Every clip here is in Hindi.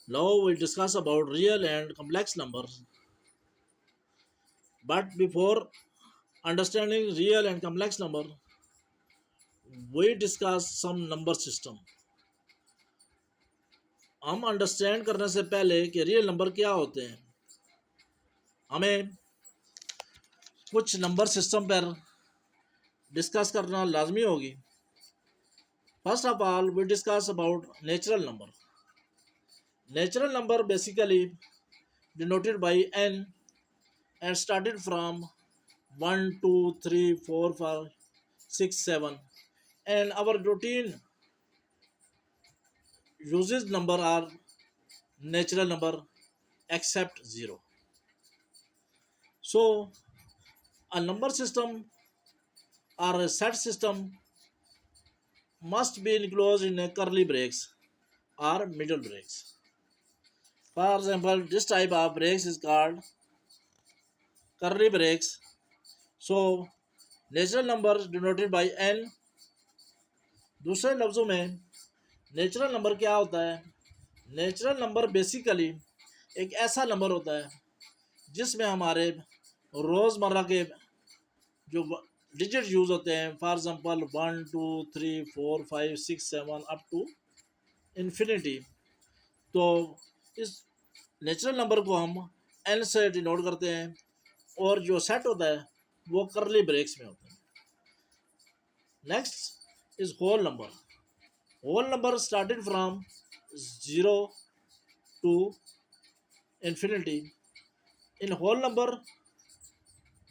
Now we'll discuss about real and complex numbers. But before understanding real and complex number, we discuss some number system. हम अंडरस्टैंड करने से पहले कि रियल नंबर क्या होते हैं, हमें कुछ नंबर सिस्टम पर डिस्कस करना लाजमी होगी. First of all we discuss about natural number. Natural number basically denoted by n and started from 1 2 3 4 5 6 7, and our routine uses number are natural number except 0. So a number system or a set system must be enclosed in a curly braces or middle braces. For example, this type of brace is called curly braces. So natural number denoted by n. दूसरे लफ्ज़ों में नेचुरल नंबर क्या होता है? नेचुरल नंबर बेसिकली एक ऐसा नंबर होता है जिसमें हमारे रोज़मर्रा के जो डिजिट यूज़ होते हैं, for example 1 2 3 4 5 6 7 up to infinity. तो इस नेचुरल नंबर को हम n से डिनोट करते हैं और जो सेट होता है वो करली ब्रेक्स में होता है. Next is whole number. Whole number started from 0 to infinity. In whole number,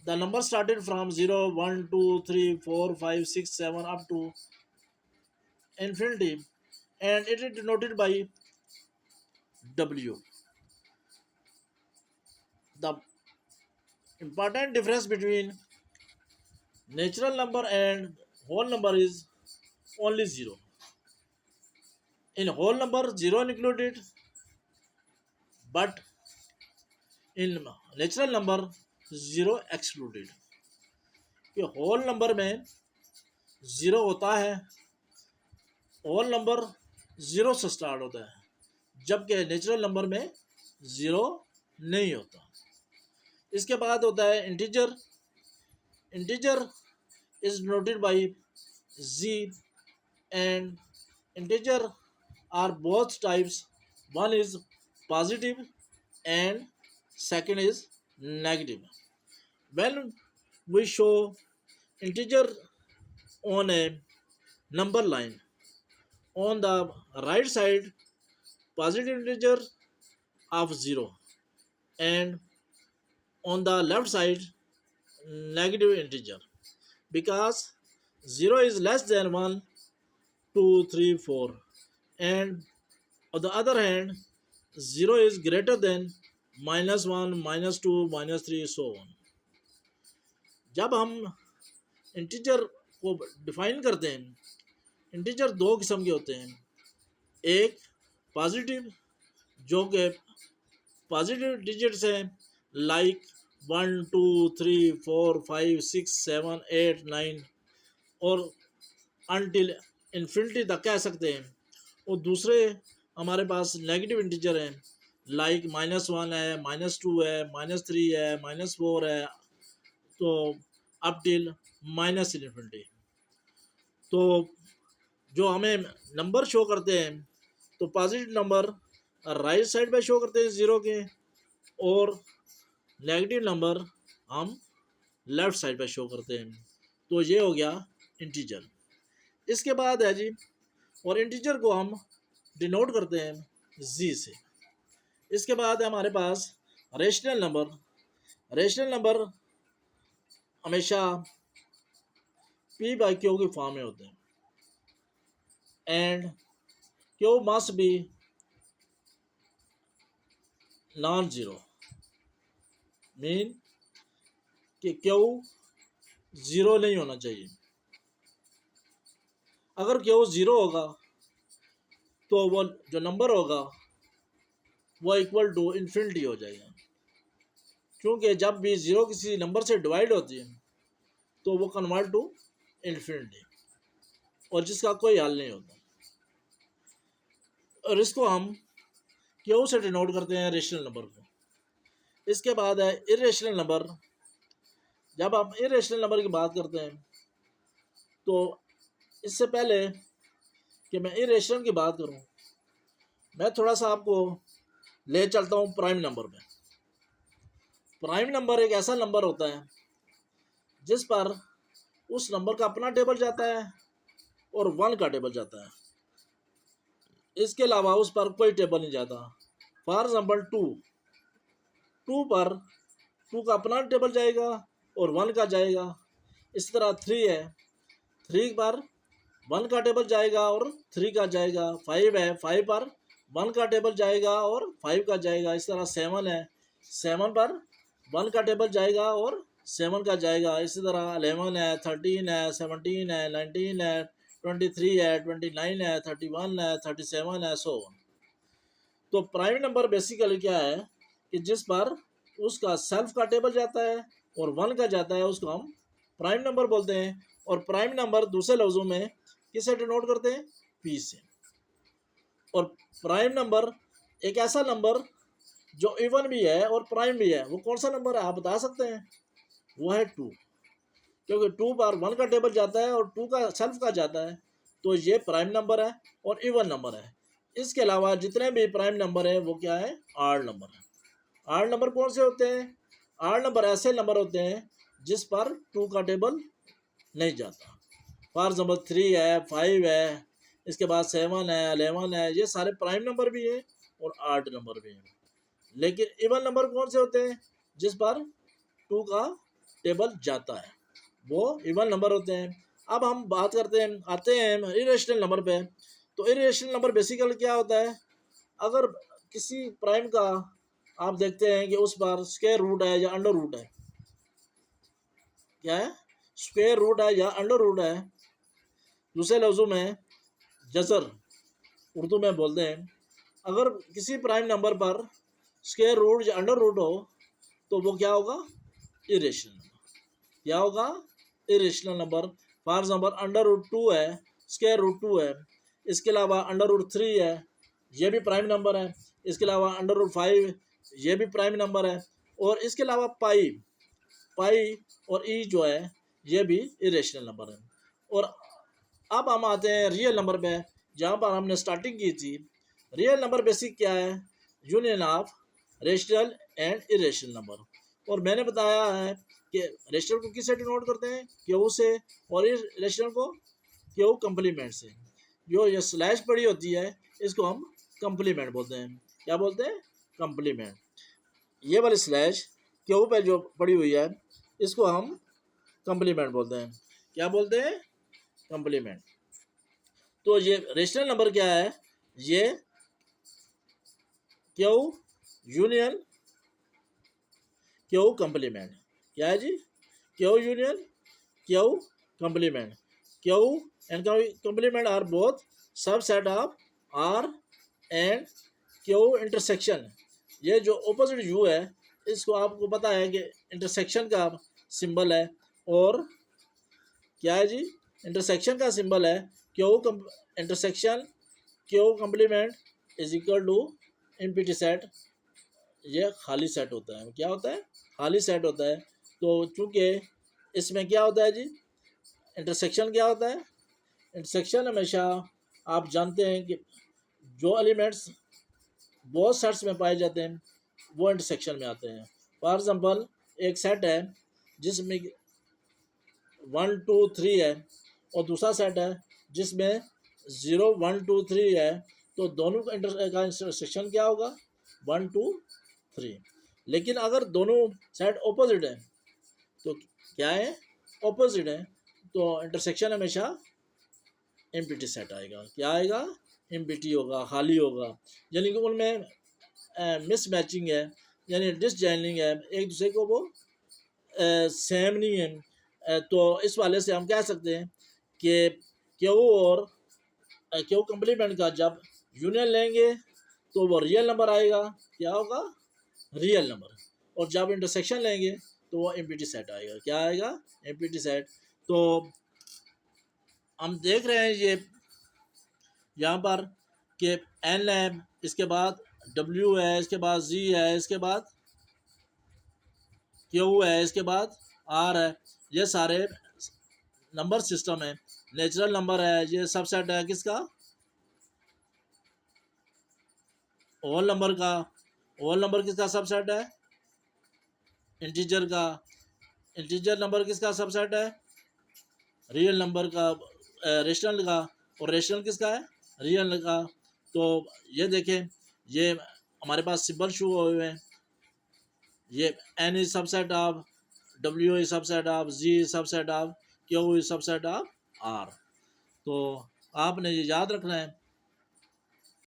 the number started from 0 1 2 3 4 5 6 7 up to infinity, and it is denoted by w. The important difference between natural number and whole number is only 0. In whole number 0 included, but in natural number 0 excluded. कि होल नंबर में 0 होता है, होल नंबर 0 से स्टार्ट होता है, जबकि नेचुरल नंबर में 0 नहीं होता. इसके बाद होता है integer. Integer is denoted by z, and integer are both types. One is positive and second is negative. When we show integer on a number line, on the right side positive integer of 0 and on the left side negative integer, because 0 is less than 1 2 3 4, and on the other hand 0 is greater than -1 -2 -3 so on. जब हम इंटीजर को डिफाइन करते हैं, इंटीजर दो किस्म के होते हैं. एक पॉजिटिव, जो कि पॉजिटिव डिजिट्स हैं, लाइक 1 2 3 4 5 6 7 8 9 और अनटिल इन्फिनिटी तक कह सकते हैं. और दूसरे हमारे पास नेगेटिव इंटीजर हैं, लाइक -1 है, -2 है, -3 है, -4 है, तो अप टिल -इन्फिनिटी. तो जो हमें नंबर शो करते हैं, तो पॉजिटिव नंबर राइट साइड पे शो करते हैं 0 के, और नेगेटिव नंबर हम लेफ़्ट साइड पे शो करते हैं. तो ये हो गया इंटीजर. इसके बाद है जी, और इंटीजर को हम डिनोट करते हैं z से. इसके बाद है हमारे पास रेशनल नंबर. रेशनल नंबर हमेशा p बाई क्यू की फॉर्म में होते हैं, and Q must be non zero. Mean कि क्यू ज़ीरो नहीं होना चाहिए. अगर क्यू ज़ीरो होगा तो वो जो नंबर होगा वो इक्वल टू इन्फिनिटी हो जाएगा, क्योंकि जब भी ज़ीरो किसी नंबर से डिवाइड होती है तो वो कन्वर्ट टू इन्फिनिटी, और जिसका कोई हल नहीं होता. और इसको हम क्यू से डिनोट करते हैं रेशनल नंबर को। इसके बाद है इरेशनल नंबर। जब आप इरेशनल नंबर की बात करते हैं तो इससे पहले कि मैं इरेशनल की बात करूं, मैं थोड़ा सा आपको ले चलता हूं प्राइम नंबर में। प्राइम नंबर एक ऐसा नंबर होता है जिस पर उस नंबर का अपना टेबल जाता है और 1 का टेबल जाता है, इसके अलावा उस पर कोई टेबल नहीं जाता। फॉर एग्जाम्पल 2 पर 2 का अपना टेबल जाएगा और 1 का जाएगा। इसी तरह 3 है, 3 पर 1 का टेबल जाएगा और 3 का जाएगा। 5 है, 5 पर 1 का टेबल जाएगा और 5 का जाएगा। इस तरह 7 है, 7 पर 1 का टेबल जाएगा और 7 का जाएगा। इसी तरह 11 है, 13 है, 17 है, 19 है, 23 है, 29 है, 31 है, 37 है, सो ऑन। तो प्राइम नंबर बेसिकली क्या है कि जिस पर उसका सेल्फ का टेबल जाता है और 1 का जाता है, उसको हम प्राइम नंबर बोलते हैं। और प्राइम नंबर दूसरे लफ्जों में किसे डिनोट करते हैं? पी से। और प्राइम नंबर एक ऐसा नंबर जो इवन भी है और प्राइम भी है, वो कौन सा नंबर है आप बता सकते हैं? वो है 2, क्योंकि 2 पर 1 का टेबल जाता है और 2 का सेल्फ का जाता है, तो ये प्राइम नंबर है और इवन नंबर है। इसके अलावा जितने भी प्राइम नंबर है वो क्या है? आड नंबर है। आड नंबर कौन से होते हैं? आड नंबर ऐसे नंबर होते हैं जिस पर 2 का टेबल नहीं जाता। फॉर एग्जाम्पल 3 है, 5 है, इसके बाद 7 है, 11 है, ये सारे प्राइम नंबर भी हैं और आड नंबर भी हैं। लेकिन इवन नंबर कौन से होते हैं? जिस पर 2 का टेबल जाता है, वो इवन नंबर होते हैं। अब हम बात करते हैं, आते हैं इरेशनल नंबर पे। तो इरेशनल नंबर बेसिकली क्या होता है? अगर किसी प्राइम का आप देखते हैं कि उस पर स्क्वायर रूट है या अंडर रूट है, क्या है? स्क्वायर रूट है या अंडर रूट है, दूसरे लफ्जों में जजर उर्दू में बोलते हैं। अगर किसी प्राइम नंबर पर स्क्वायर रूट या अंडर रूट हो तो वो क्या होगा? Irrational number. क्या होगा? Irrational number. For example under root 2 है, स्क्वायर रूट 2 है। इसके अलावा अंडर रूट 3 है, ये भी प्राइम नंबर है। इसके अलावा अंडर रूट 5, ये भी प्राइम नंबर है। और इसके अलावा पाई और ई जो है ये भी इरेशनल नंबर है। और अब हम आते हैं रियल नंबर पे, जहाँ पर हमने स्टार्टिंग की थी। रियल नंबर बेसिक क्या है? Union of rational and irrational number. और मैंने बताया है कि रेशनल को किससे डिनोट करते हैं? क्यू से, और इरेशनल को क्यू कंप्लीमेंट से। जो ये स्लैश पड़ी होती है इसको हम कंप्लीमेंट बोलते हैं। क्या बोलते हैं? कंप्लीमेंट। ये वाली स्लैश क्यू पे जो पड़ी हुई है इसको हम कंप्लीमेंट बोलते हैं। क्या बोलते हैं? कंप्लीमेंट। तो ये रेशनल नंबर क्या है? ये क्यू यूनियन क्यू कंप्लीमेंट। क्या है जी? Q union Q complement. Q and complement are both subset of R and Q intersection. ये जो ऑपोजिट यू है इसको आपको पता है कि इंटरसेक्शन का सिंबल है। और क्या है जी? इंटरसेक्शन का सिंबल है Q intersection Q complement is equal to empty set. ये खाली सेट होता है। क्या होता है? खाली सेट होता है। तो चूंकि इसमें क्या होता है जी? इंटरसेक्शन क्या होता है? इंटरसेक्शन हमेशा आप जानते हैं कि जो एलिमेंट्स बहुत सेट्स में पाए जाते हैं वो इंटरसेक्शन में आते हैं। फॉर एग्जांपल एक सेट है जिसमें 1 2 3 है और दूसरा सेट है जिसमें 0 1 2 3 है, तो दोनों का इंटरसेक्शन क्या होगा? 1 2 3। लेकिन अगर दोनों सेट ऑपोजिट है तो क्या है? ऑपोजिट है, तो इंटरसेक्शन हमेशा एम्प्टी सेट आएगा। क्या आएगा? एम्प्टी होगा, खाली होगा। यानी कि उनमें मिस मैचिंग है, यानी डिसजॉइनिंग है, एक दूसरे को वो सेम नहीं है। तो इस वाले से हम कह सकते हैं कि क्यू और क्यू कंप्लीमेंट का जब यूनियन लेंगे तो वो रियल नंबर आएगा। क्या होगा? Real number. और जब इंटरसेक्शन लेंगे तो वो एम्प्टी सेट आएगा। क्या आएगा? Empty set. तो हम देख रहे हैं ये यहाँ पर कि एन है, इसके बाद डब्ल्यू है, इसके बाद जी है, इसके बाद क्यू है, इसके बाद आर है। ये सारे नंबर सिस्टम है। नेचुरल नंबर है, ये सबसेट है किसका? होल नंबर का। होल नंबर किसका सबसेट है? इंटीजर का। इंटीजर नंबर किसका सबसेट है? रियल नंबर का, रेशनल का। और रेशनल किसका है? रियल का। तो ये देखें, ये हमारे पास सिंबल शो हुए हैं। ये N is subset of, W is subset of, G is subset of, Q is subset of R. तो आपने ये याद रखना है